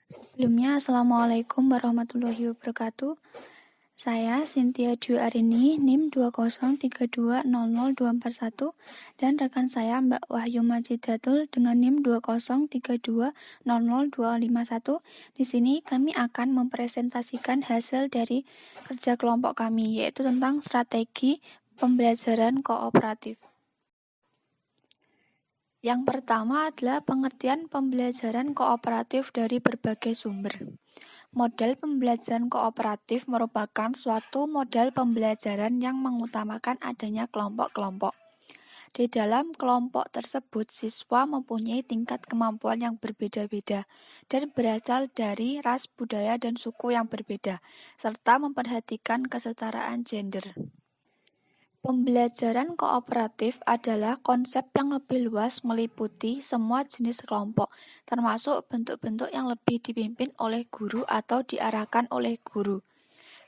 Sebelumnya, Assalamualaikum warahmatullahi wabarakatuh. Saya Cynthia Dwi Arini, NIM 203200241, dan rekan saya Mbak Wahyu Majidatul dengan NIM 203200251. Di sini kami akan mempresentasikan hasil dari kerja kelompok kami, yaitu tentang strategi pembelajaran kooperatif. Yang pertama adalah pengertian pembelajaran kooperatif dari berbagai sumber. Model pembelajaran kooperatif merupakan suatu model pembelajaran yang mengutamakan adanya kelompok-kelompok. Di dalam kelompok tersebut, siswa mempunyai tingkat kemampuan yang berbeda-beda dan berasal dari ras, budaya, dan suku yang berbeda, serta memperhatikan kesetaraan gender. Pembelajaran kooperatif adalah konsep yang lebih luas meliputi semua jenis kelompok, termasuk bentuk-bentuk yang lebih dipimpin oleh guru atau diarahkan oleh guru.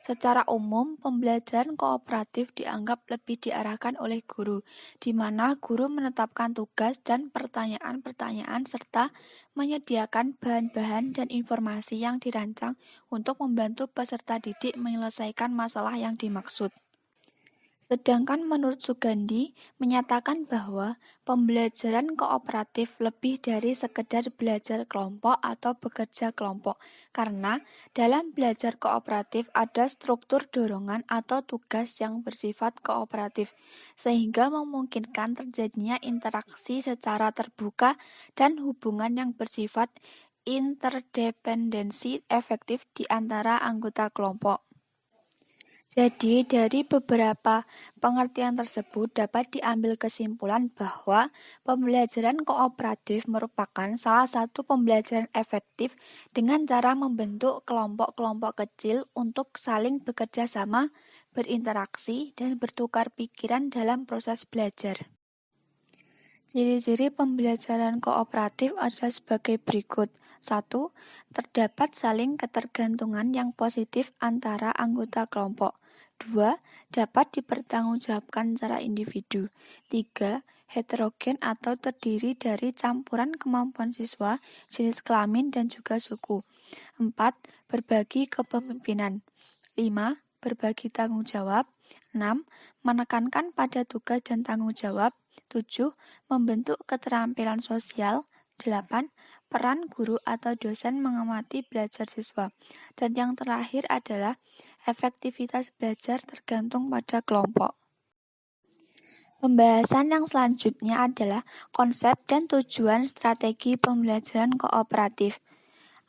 Secara umum, pembelajaran kooperatif dianggap lebih diarahkan oleh guru, di mana guru menetapkan tugas dan pertanyaan-pertanyaan serta menyediakan bahan-bahan dan informasi yang dirancang untuk membantu peserta didik menyelesaikan masalah yang dimaksud. Sedangkan menurut Sugandi menyatakan bahwa pembelajaran kooperatif lebih dari sekedar belajar kelompok atau bekerja kelompok, karena dalam belajar kooperatif ada struktur dorongan atau tugas yang bersifat kooperatif, sehingga memungkinkan terjadinya interaksi secara terbuka dan hubungan yang bersifat interdependensi efektif di antara anggota kelompok. Jadi, dari beberapa pengertian tersebut dapat diambil kesimpulan bahwa pembelajaran kooperatif merupakan salah satu pembelajaran efektif dengan cara membentuk kelompok-kelompok kecil untuk saling bekerja sama, berinteraksi, dan bertukar pikiran dalam proses belajar. Ciri-ciri pembelajaran kooperatif adalah sebagai berikut. 1. Terdapat saling ketergantungan yang positif antara anggota kelompok. 2. Dapat dipertanggungjawabkan secara individu. 3. Heterogen atau terdiri dari campuran kemampuan siswa, jenis kelamin, dan juga suku. 4. Berbagi kepemimpinan. 5. Berbagi tanggung jawab. 6. Menekankan pada tugas dan tanggung jawab. 7. Membentuk keterampilan sosial. 8. Peran guru atau dosen mengamati belajar siswa. Dan yang terakhir adalah efektivitas belajar tergantung pada kelompok. Pembahasan yang selanjutnya adalah konsep dan tujuan strategi pembelajaran kooperatif.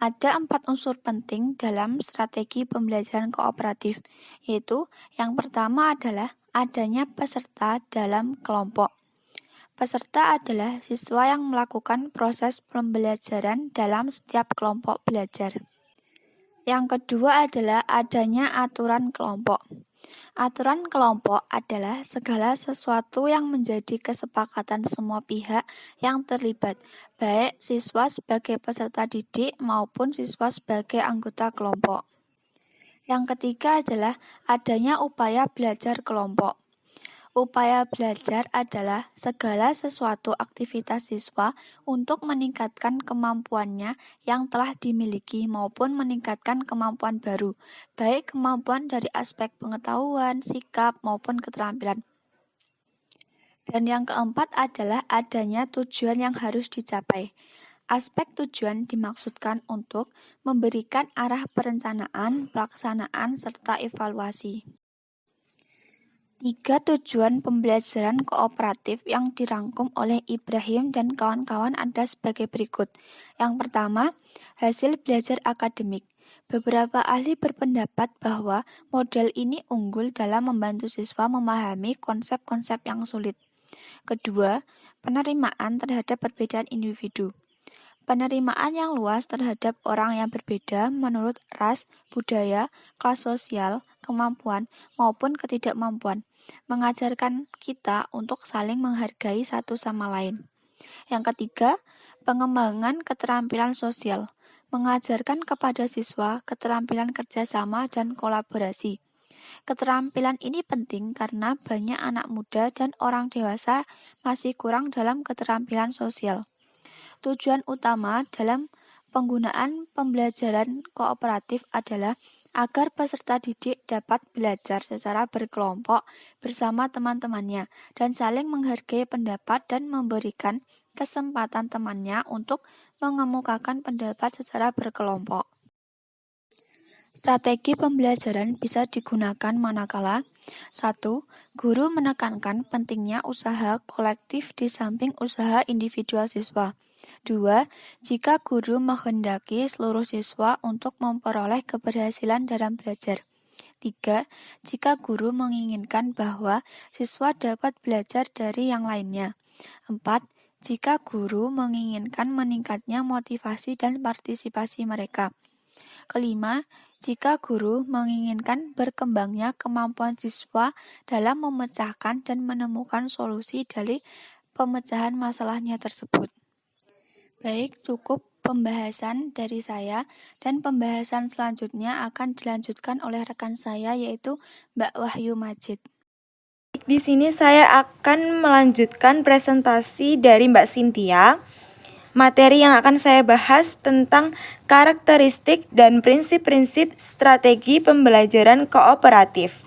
Ada 4 unsur penting dalam strategi pembelajaran kooperatif, yaitu yang pertama adalah adanya peserta dalam kelompok. Peserta adalah siswa yang melakukan proses pembelajaran dalam setiap kelompok belajar. Yang kedua adalah adanya aturan kelompok. Aturan kelompok adalah segala sesuatu yang menjadi kesepakatan semua pihak yang terlibat, baik siswa sebagai peserta didik maupun siswa sebagai anggota kelompok. Yang ketiga adalah adanya upaya belajar kelompok. Upaya belajar adalah segala sesuatu aktivitas siswa untuk meningkatkan kemampuannya yang telah dimiliki maupun meningkatkan kemampuan baru, baik kemampuan dari aspek pengetahuan, sikap, maupun keterampilan. Dan yang keempat adalah adanya tujuan yang harus dicapai. Aspek tujuan dimaksudkan untuk memberikan arah perencanaan, pelaksanaan, serta evaluasi. 3 tujuan pembelajaran kooperatif yang dirangkum oleh Ibrahim dan kawan-kawan ada sebagai berikut. Yang pertama, hasil belajar akademik. Beberapa ahli berpendapat bahwa model ini unggul dalam membantu siswa memahami konsep-konsep yang sulit. Kedua, penerimaan terhadap perbedaan individu. Penerimaan yang luas terhadap orang yang berbeda menurut ras, budaya, kelas sosial, kemampuan, maupun ketidakmampuan, mengajarkan kita untuk saling menghargai satu sama lain. Yang ketiga, pengembangan keterampilan sosial, mengajarkan kepada siswa keterampilan kerjasama dan kolaborasi. Keterampilan ini penting karena banyak anak muda dan orang dewasa masih kurang dalam keterampilan sosial. Tujuan utama dalam Penggunaan pembelajaran kooperatif adalah agar peserta didik dapat belajar secara berkelompok bersama teman-temannya dan saling menghargai pendapat dan memberikan kesempatan temannya untuk mengemukakan pendapat secara berkelompok. Strategi pembelajaran bisa digunakan manakala 1. Guru menekankan pentingnya usaha kolektif di samping usaha individual siswa. 2. Jika guru menghendaki seluruh siswa untuk memperoleh keberhasilan dalam belajar. 3. Jika guru menginginkan bahwa siswa dapat belajar dari yang lainnya. 4. Jika guru menginginkan meningkatnya motivasi dan partisipasi mereka. Kelima, jika guru menginginkan berkembangnya kemampuan siswa dalam memecahkan dan menemukan solusi dari pemecahan masalahnya tersebut. Baik, cukup pembahasan dari saya dan pembahasan selanjutnya akan dilanjutkan oleh rekan saya yaitu Mbak Wahyu Majid. Di sini saya akan melanjutkan presentasi dari Mbak Cynthia. Materi yang akan saya bahas tentang karakteristik dan prinsip-prinsip strategi pembelajaran kooperatif.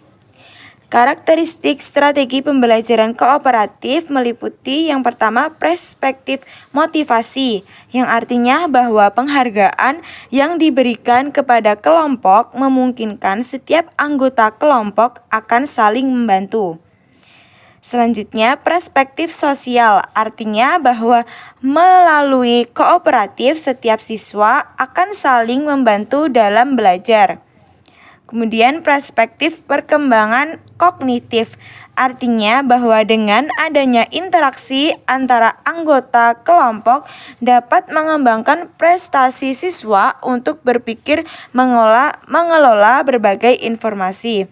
Karakteristik strategi pembelajaran kooperatif meliputi yang pertama perspektif motivasi, yang artinya bahwa penghargaan yang diberikan kepada kelompok memungkinkan setiap anggota kelompok akan saling membantu. Selanjutnya, perspektif sosial, artinya bahwa melalui kooperatif setiap siswa akan saling membantu dalam belajar. Kemudian perspektif perkembangan kognitif, artinya bahwa dengan adanya interaksi antara anggota kelompok dapat mengembangkan prestasi siswa untuk berpikir mengelola berbagai informasi.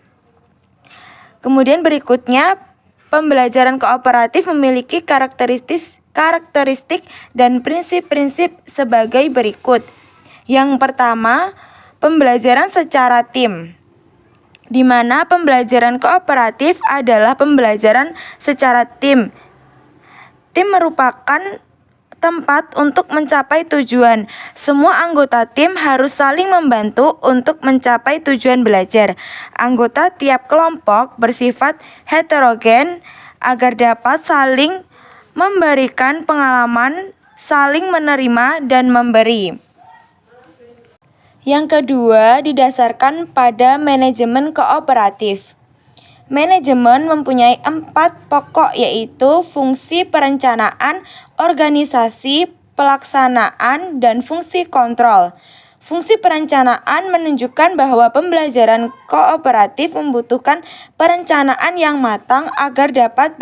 Kemudian berikutnya, pembelajaran kooperatif memiliki karakteristik dan prinsip-prinsip sebagai berikut. Yang pertama, pembelajaran secara tim, di mana pembelajaran kooperatif adalah pembelajaran secara tim. Tim merupakan tempat untuk mencapai tujuan. Semua anggota tim harus saling membantu untuk mencapai tujuan belajar. Anggota tiap kelompok bersifat heterogen agar dapat saling memberikan pengalaman, saling menerima dan memberi. Yang kedua, didasarkan pada manajemen kooperatif. Manajemen mempunyai 4 pokok, yaitu fungsi perencanaan, organisasi, pelaksanaan, dan fungsi kontrol. Fungsi perencanaan menunjukkan bahwa pembelajaran kooperatif membutuhkan perencanaan yang matang agar dapat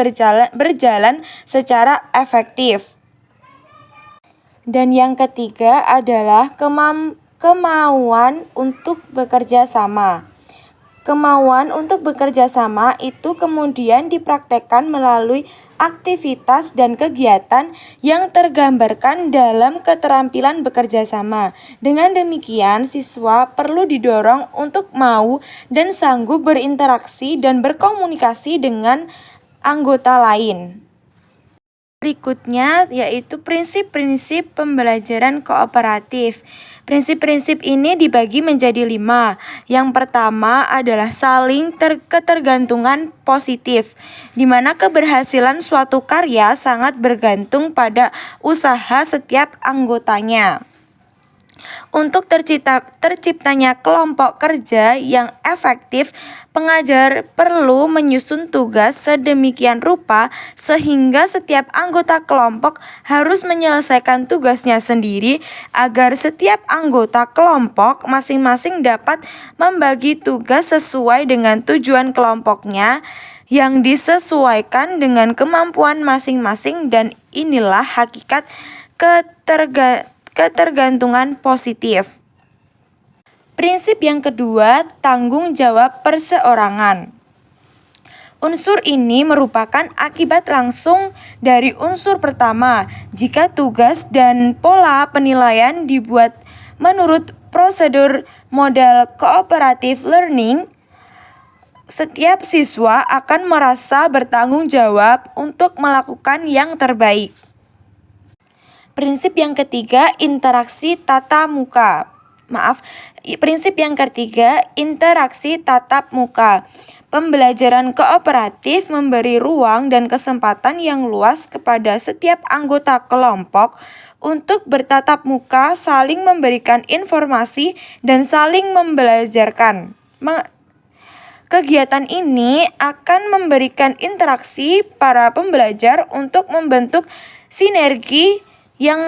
berjalan secara efektif. Dan yang ketiga adalah kemauan untuk bekerja sama. Kemauan untuk bekerja sama itu kemudian dipraktekkan melalui aktivitas dan kegiatan yang tergambarkan dalam keterampilan bekerja sama. Dengan demikian, siswa perlu didorong untuk mau dan sanggup berinteraksi dan berkomunikasi dengan anggota lain. Berikutnya yaitu prinsip-prinsip pembelajaran kooperatif. Prinsip-prinsip ini dibagi menjadi 5. Yang pertama adalah saling ketergantungan positif, di mana keberhasilan suatu karya sangat bergantung pada usaha setiap anggotanya. Untuk terciptanya kelompok kerja yang efektif, pengajar perlu menyusun tugas sedemikian rupa sehingga setiap anggota kelompok harus menyelesaikan tugasnya sendiri agar setiap anggota kelompok masing-masing dapat membagi tugas sesuai dengan tujuan kelompoknya yang disesuaikan dengan kemampuan masing-masing, dan inilah hakikat ketergantungan positif. Prinsip yang kedua, tanggung jawab perseorangan. Unsur ini merupakan akibat langsung dari unsur pertama. Jika tugas dan pola penilaian dibuat menurut prosedur model cooperative learning, setiap siswa akan merasa bertanggung jawab untuk melakukan yang terbaik. Prinsip yang ketiga, interaksi tatap muka. Prinsip yang ketiga, interaksi tatap muka. Pembelajaran kooperatif memberi ruang dan kesempatan yang luas kepada setiap anggota kelompok untuk bertatap muka, saling memberikan informasi, dan saling membelajarkan. Kegiatan ini akan memberikan interaksi para pembelajar untuk membentuk sinergi yang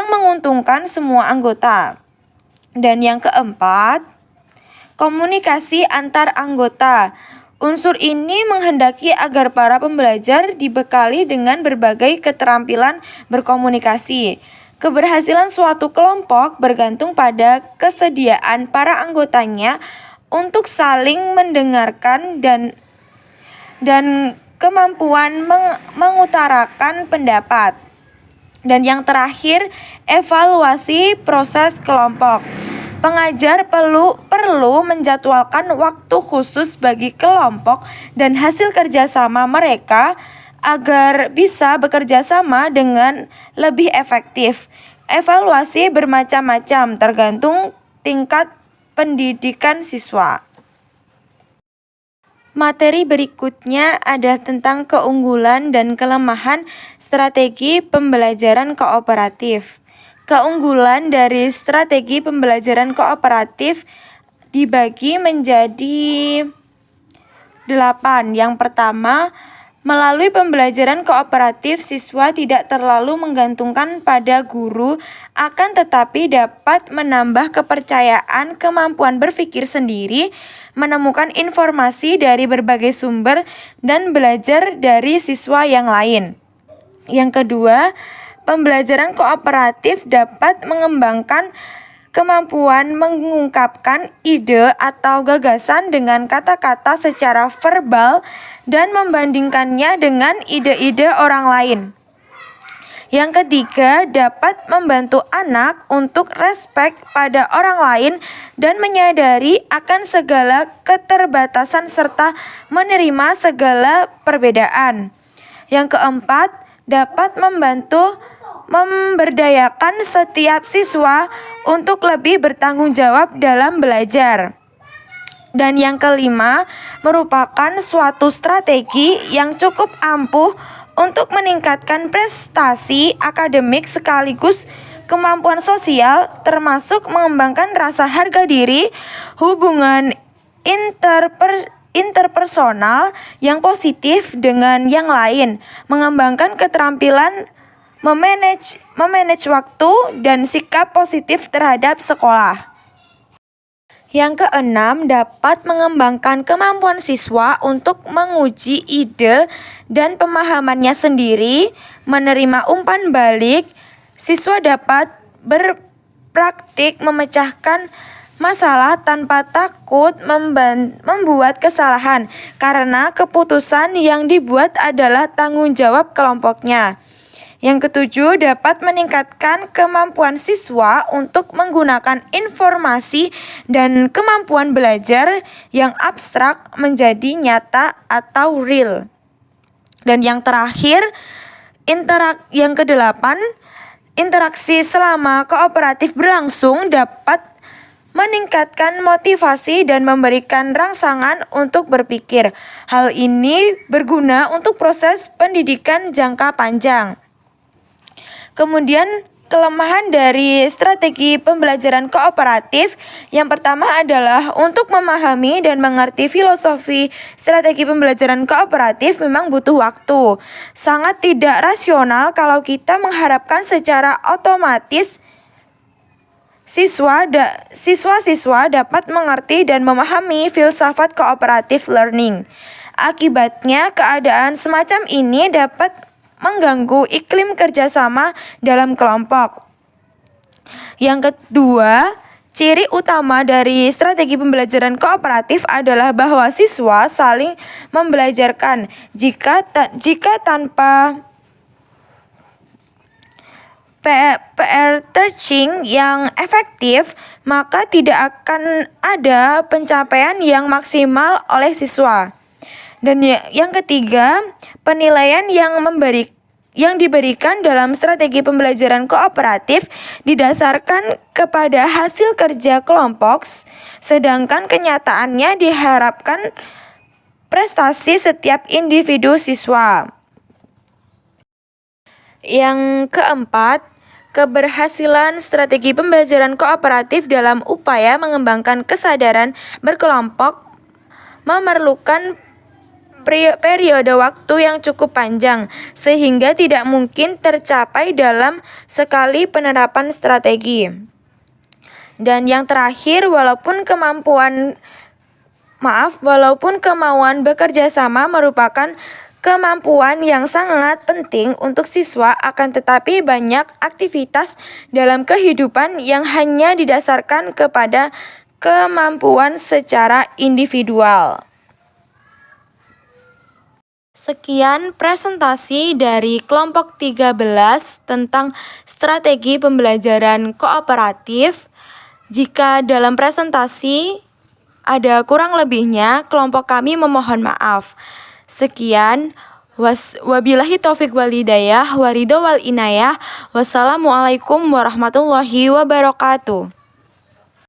menguntungkan semua anggota. Dan yang keempat, komunikasi antar anggota. Unsur ini menghendaki agar para pembelajar dibekali dengan berbagai keterampilan berkomunikasi. Keberhasilan suatu kelompok bergantung pada kesediaan para anggotanya untuk saling mendengarkan dan kemampuan mengutarakan pendapat. Dan yang terakhir, evaluasi proses kelompok. Pengajar perlu menjadwalkan waktu khusus bagi kelompok dan hasil kerjasama mereka agar bisa bekerja sama dengan lebih efektif. Evaluasi bermacam-macam tergantung tingkat pendidikan siswa. Materi berikutnya ada tentang keunggulan dan kelemahan strategi pembelajaran kooperatif. Keunggulan dari strategi pembelajaran kooperatif dibagi menjadi 8. Yang pertama, melalui pembelajaran kooperatif, siswa tidak terlalu menggantungkan pada guru, akan tetapi dapat menambah kepercayaan, kemampuan berpikir sendiri, menemukan informasi dari berbagai sumber, dan belajar dari siswa yang lain. Yang kedua, pembelajaran kooperatif dapat mengembangkan kemampuan mengungkapkan ide atau gagasan dengan kata-kata secara verbal dan membandingkannya dengan ide-ide orang lain. Yang ketiga, dapat membantu anak untuk respek pada orang lain dan menyadari akan segala keterbatasan serta menerima segala perbedaan. Yang keempat, dapat membantu memberdayakan setiap siswa untuk lebih bertanggung jawab dalam belajar. Dan yang kelima, merupakan suatu strategi yang cukup ampuh untuk meningkatkan prestasi akademik sekaligus kemampuan sosial, termasuk mengembangkan rasa harga diri, hubungan interpersonal yang positif dengan yang lain, mengembangkan keterampilan memanage waktu, dan sikap positif terhadap sekolah. Yang keenam, dapat mengembangkan kemampuan siswa untuk menguji ide dan pemahamannya sendiri, menerima umpan balik. Siswa dapat berpraktik memecahkan masalah tanpa takut membuat kesalahan, karena keputusan yang dibuat adalah tanggung jawab kelompoknya. Yang ketujuh, dapat meningkatkan kemampuan siswa untuk menggunakan informasi dan kemampuan belajar yang abstrak menjadi nyata atau real. Dan yang terakhir, yang kedelapan, interaksi selama kooperatif berlangsung dapat meningkatkan motivasi dan memberikan rangsangan untuk berpikir. Hal ini berguna untuk proses pendidikan jangka panjang. Kemudian, kelemahan dari strategi pembelajaran kooperatif yang pertama adalah untuk memahami dan mengerti filosofi strategi pembelajaran kooperatif memang butuh waktu. Sangat tidak rasional kalau kita mengharapkan secara otomatis siswa-siswa dapat mengerti dan memahami filsafat kooperatif learning. Akibatnya, keadaan semacam ini dapat mengganggu iklim kerjasama dalam kelompok. Yang kedua, ciri utama dari strategi pembelajaran kooperatif adalah bahwa siswa saling membelajarkan. Jika tanpa peer teaching yang efektif, maka tidak akan ada pencapaian yang maksimal oleh siswa. Dan yang ketiga, penilaian yang diberikan dalam strategi pembelajaran kooperatif didasarkan kepada hasil kerja kelompok, sedangkan kenyataannya diharapkan prestasi setiap individu siswa. Yang keempat, keberhasilan strategi pembelajaran kooperatif dalam upaya mengembangkan kesadaran berkelompok memerlukan periode waktu yang cukup panjang, sehingga tidak mungkin tercapai dalam sekali penerapan strategi. Dan yang terakhir, walaupun kemauan bekerja sama merupakan kemampuan yang sangat penting untuk siswa, akan tetapi banyak aktivitas dalam kehidupan yang hanya didasarkan kepada kemampuan secara individual. Sekian presentasi dari kelompok 13 tentang strategi pembelajaran kooperatif. Jika dalam presentasi ada kurang lebihnya, kelompok kami memohon maaf. Sekian, wabillahi taufik wal hidayah, waridho wal inayah. Wassalamualaikum warahmatullahi wabarakatuh.